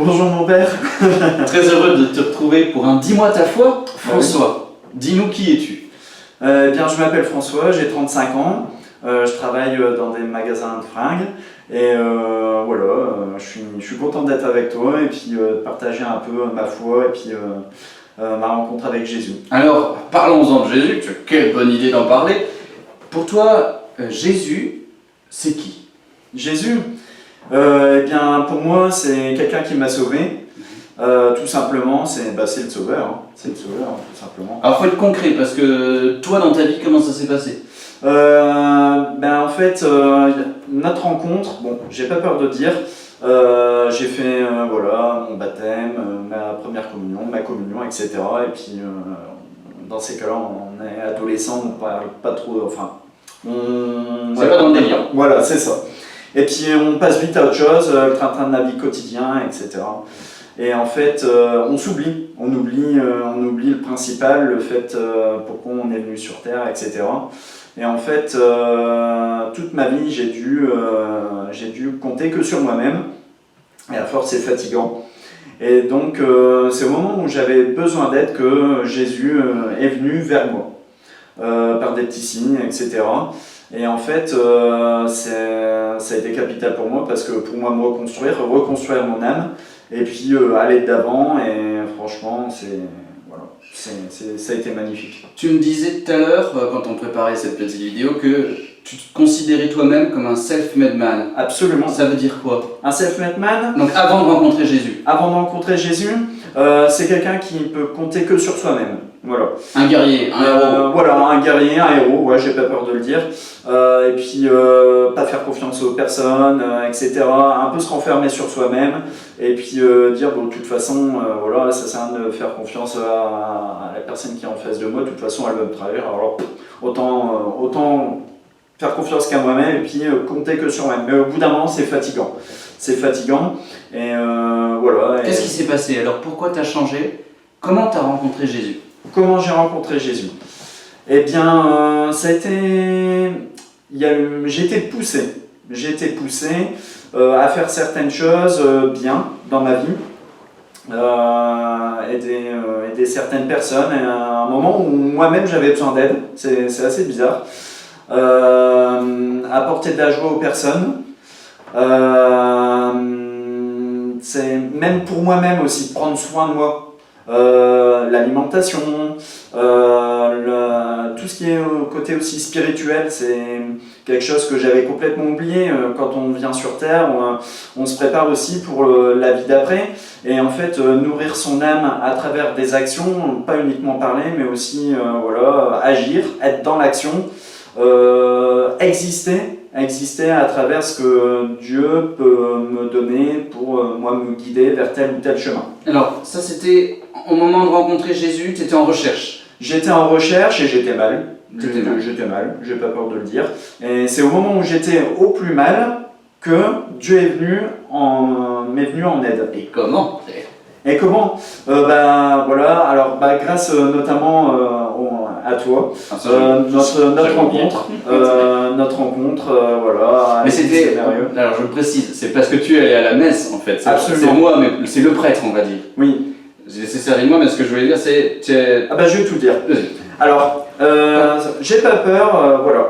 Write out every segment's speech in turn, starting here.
Bonjour mon père. Très heureux de te retrouver pour un Dis-moi ta foi. François, dis-nous qui es-tu? Bien, je m'appelle François, j'ai 35 ans. Je travaille dans des magasins de fringues. Et voilà, je suis content d'être avec toi et puis de partager un peu ma foi et puis ma rencontre avec Jésus. Alors, parlons-en de Jésus. Quelle bonne idée d'en parler. Pour toi, Jésus, c'est qui? Jésus, eh bien, pour moi, c'est quelqu'un qui m'a sauvé. Tout simplement, c'est le sauveur. Hein. C'est le sauveur, tout simplement. Alors, faut être concret parce que toi, dans ta vie, comment ça s'est passé? En fait, notre rencontre, bon, j'ai pas peur de dire, j'ai fait voilà, mon baptême, ma première communion, ma communion, etc. Et puis, dans ces cas-là, on est adolescent, on parle pas trop, enfin, C'est pas dans le délire. Voilà, c'est ça. Et puis, on passe vite à autre chose, le train-train de la vie quotidien, etc. Et en fait, on s'oublie, on oublie le principal, le fait pourquoi on est venu sur Terre, etc. Et en fait, toute ma vie, j'ai dû compter que sur moi-même. Et à force, c'est fatigant. Et donc, c'est au moment où j'avais besoin d'aide que Jésus est venu vers moi, par des petits signes, etc. Et en fait, ça a été capital pour moi, parce que pour moi, me reconstruire mon âme, et puis aller de l'avant, et franchement, ça a été magnifique. Tu me disais tout à l'heure, quand on préparait cette petite vidéo, que tu te considérais toi-même comme un self-made man. Absolument. Ça veut dire quoi? Un self-made man? Donc avant de rencontrer Jésus. Avant de rencontrer Jésus, c'est quelqu'un qui peut compter que sur soi-même. Voilà. Un guerrier, un héros. Voilà, un guerrier, un héros, ouais, j'ai pas peur de le dire. Et puis, pas faire confiance aux personnes, etc. Un peu se renfermer sur soi-même. Et puis, dire, bon, de toute façon, voilà, ça sert à rien de faire confiance à la personne qui est en face de moi. De toute façon, elle va me trahir. Alors, autant faire confiance qu'à moi-même et puis compter que sur moi-même. Mais au bout d'un moment, c'est fatigant. C'est fatigant. Et voilà. Qu'est-ce qui s'est passé alors? Pourquoi tu as changé? Comment tu as rencontré Jésus? Comment j'ai rencontré Jésus? Eh bien, ça a été... J'ai été poussé. J'ai été poussé à faire certaines choses bien dans ma vie. Aider certaines personnes. Et à un moment où moi-même j'avais besoin d'aide. C'est assez bizarre. Apporter de la joie aux personnes. C'est même pour moi-même aussi, prendre soin de moi. L'alimentation, tout ce qui est au côté aussi spirituel, c'est quelque chose que j'avais complètement oublié. Quand on vient sur Terre, on se prépare aussi pour la vie d'après. Et en fait, nourrir son âme à travers des actions, pas uniquement parler, mais aussi voilà, agir, être dans l'action, exister à travers ce que Dieu peut me donner pour moi me guider vers tel ou tel chemin. Alors, ça c'était au moment de rencontrer Jésus, tu étais en recherche. J'étais en recherche et j'étais mal. J'étais mal, j'ai pas peur de le dire. Et c'est au moment où j'étais au plus mal que Dieu m'est venu en aide. Et comment? Et comment? Voilà, alors grâce notamment à toi, notre rencontre, voilà. Mais c'était, alors je précise, c'est parce que tu es allé à la messe en fait. C'est moi, mais c'est le prêtre, on va dire. Oui. C'est sérieusement, mais ce que je voulais dire, c'est... je vais tout dire. Alors, j'ai pas peur, voilà.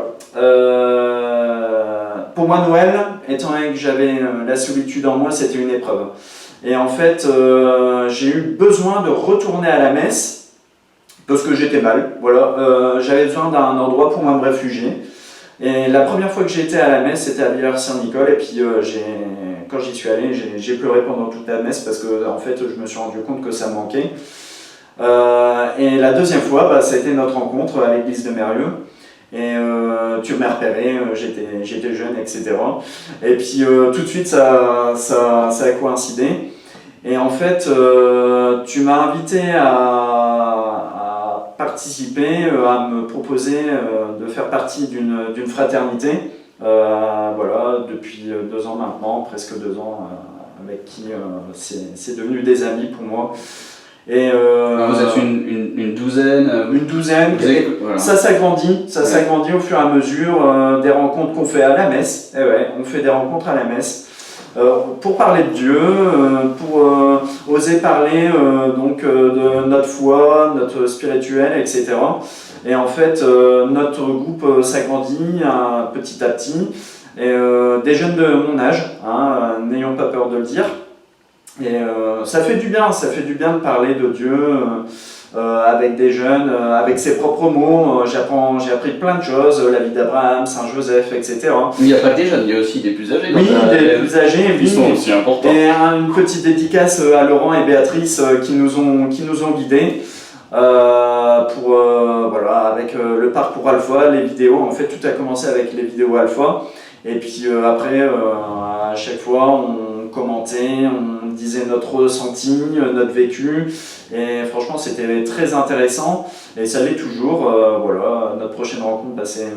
Pour moi, Noël, étant donné que j'avais la solitude en moi, c'était une épreuve. Et en fait, j'ai eu besoin de retourner à la messe, parce que j'étais mal, voilà. J'avais besoin d'un endroit pour moi me réfugier. Et la première fois que j'ai été à la messe, c'était à Villers-Saint-Nicole, et puis quand j'y suis allé, j'ai pleuré pendant toute la messe, parce que en fait, je me suis rendu compte que ça me manquait. Et la deuxième fois, ça a été notre rencontre à l'église de Mérieux. Et tu m'as repéré, j'étais jeune, etc. Et puis tout de suite, ça a coïncidé. Et en fait, tu m'as invité à participer, à me proposer de faire partie d'une fraternité. Voilà, depuis 2 ans maintenant, presque 2 ans, avec qui c'est devenu des amis pour moi. Et vous êtes une douzaine. Une douzaine. Voilà. Ça s'agrandit au fur et à mesure des rencontres qu'on fait à la messe. Et ouais, on fait des rencontres à la messe. pour parler de Dieu, pour oser parler de notre foi, notre spirituel, etc. Et en fait, notre groupe s'agrandit petit à petit. Et des jeunes de mon âge, n'ayons pas peur de le dire. Et ça fait du bien de parler de Dieu avec des jeunes, avec ses propres mots. J'ai appris plein de choses, la vie d'Abraham, Saint Joseph, etc. Mais il n'y a pas que des jeunes, il y a aussi des plus âgés. Oui, des plus âgés, Ils sont aussi importants. Et une petite dédicace à Laurent et Béatrice qui nous ont guidés. Avec le parcours Alpha, les vidéos. En fait, tout a commencé avec les vidéos Alpha. Et puis après, à chaque fois, on commentait, on disait notre ressenti, notre vécu. Et franchement, c'était très intéressant. Et ça l'est toujours. Notre prochaine rencontre, c'est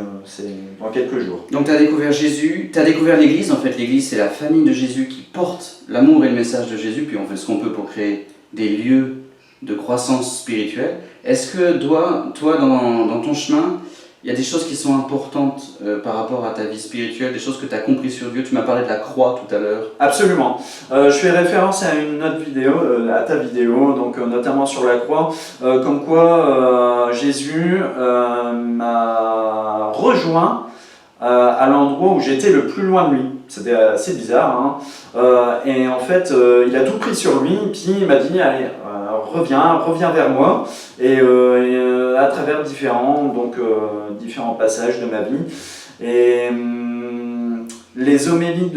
dans quelques jours. Donc tu as découvert Jésus, tu as découvert l'Église. En fait, l'Église, c'est la famille de Jésus qui porte l'amour et le message de Jésus. Puis on fait ce qu'on peut pour créer des lieux de croissance spirituelle. Est-ce que toi, dans ton chemin, il y a des choses qui sont importantes par rapport à ta vie spirituelle, des choses que tu as compris sur Dieu? Tu m'as parlé de la croix tout à l'heure. Absolument. Je fais référence à une autre vidéo, à ta vidéo, donc notamment sur la croix, comme quoi Jésus m'a rejoint à l'endroit où j'étais le plus loin de lui. C'était assez bizarre, et en fait, il a tout pris sur lui, puis il m'a dit, allez, reviens vers moi, et à travers différents passages de ma vie. Et les homélies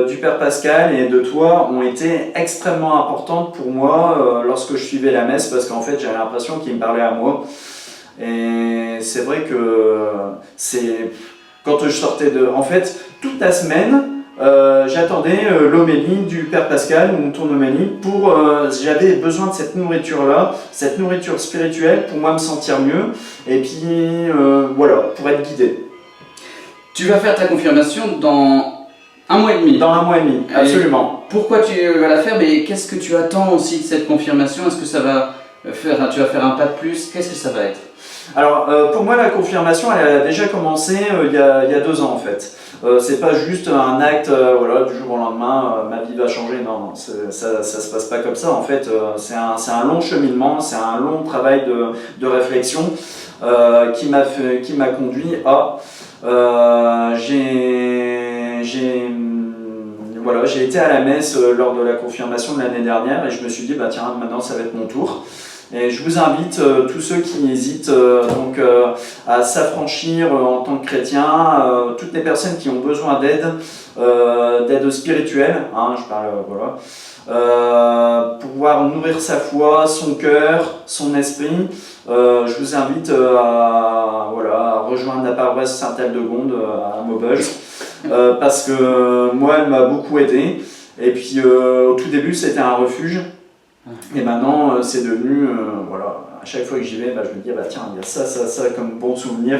du Père Pascal et de toi ont été extrêmement importantes pour moi lorsque je suivais la messe, parce qu'en fait, j'avais l'impression qu'il me parlait à moi. Et c'est vrai que quand je sortais en fait, toute la semaine, j'attendais l'homélie du Père Pascal ou ton homélie j'avais besoin de cette nourriture-là, cette nourriture spirituelle pour moi me sentir mieux et puis pour être guidé. Tu vas faire ta confirmation dans 1 mois et demi. Dans 1 mois et demi, absolument. Et pourquoi tu vas la faire? Mais qu'est-ce que tu attends aussi de cette confirmation? Est-ce que tu vas faire un pas de plus? Qu'est-ce que ça va être? Alors, pour moi, la confirmation, elle a déjà commencé il y a 2 ans en fait. C'est pas juste un acte, du jour au lendemain, ma vie va changer. Non, ça se passe pas comme ça. En fait, c'est un long cheminement, c'est un long travail de réflexion qui m'a conduit à. J'ai été à la messe lors de la confirmation de l'année dernière et je me suis dit, tiens, maintenant ça va être mon tour. Et je vous invite, tous ceux qui hésitent à s'affranchir en tant que chrétien, toutes les personnes qui ont besoin d'aide spirituelle, je parle, pouvoir nourrir sa foi, son cœur, son esprit. Je vous invite à rejoindre la paroisse Sainte-Aldegonde à Maubeuge, parce que moi, elle m'a beaucoup aidé. Et puis, au tout début, c'était un refuge. Et maintenant, c'est devenu, à chaque fois que j'y vais, je me dis, tiens, il y a ça comme bon souvenir,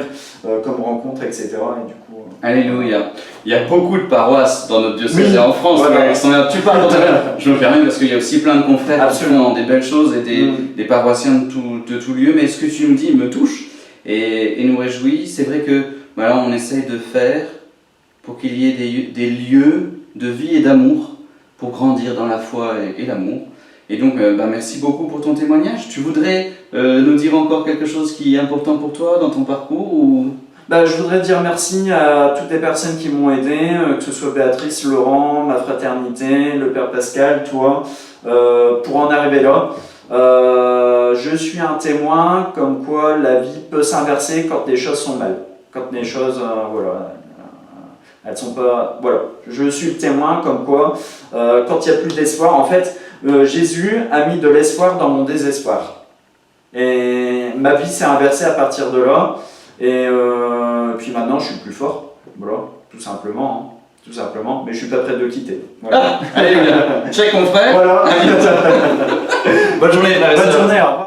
comme rencontre, etc. Et du coup, Alléluia. Il y a beaucoup de paroisses dans notre diocèse et en France. Voilà. Tu parles je me permets parce qu'il y a aussi plein de confrères Absolument. qui font des belles choses et des paroissiens de tout lieu. Mais ce que tu me dis me touche et nous réjouit. C'est vrai que on essaye de faire pour qu'il y ait des lieux de vie et d'amour pour grandir dans la foi et l'amour. Et donc, merci beaucoup pour ton témoignage. Tu voudrais nous dire encore quelque chose qui est important pour toi dans ton parcours ou... Je voudrais dire merci à toutes les personnes qui m'ont aidé, que ce soit Béatrice, Laurent, ma fraternité, le Père Pascal, toi, pour en arriver là. Je suis un témoin comme quoi la vie peut s'inverser quand les choses sont mal. Quand les choses, elles sont pas... Je suis le témoin comme quoi, quand il n'y a plus d'espoir, en fait, Jésus a mis de l'espoir dans mon désespoir. Et ma vie s'est inversée à partir de là. Et puis maintenant, je suis plus fort. Tout simplement. Mais je suis pas prêt de quitter. Allez, check mon frère. Bonne journée, frère. Bonne journée, au revoir.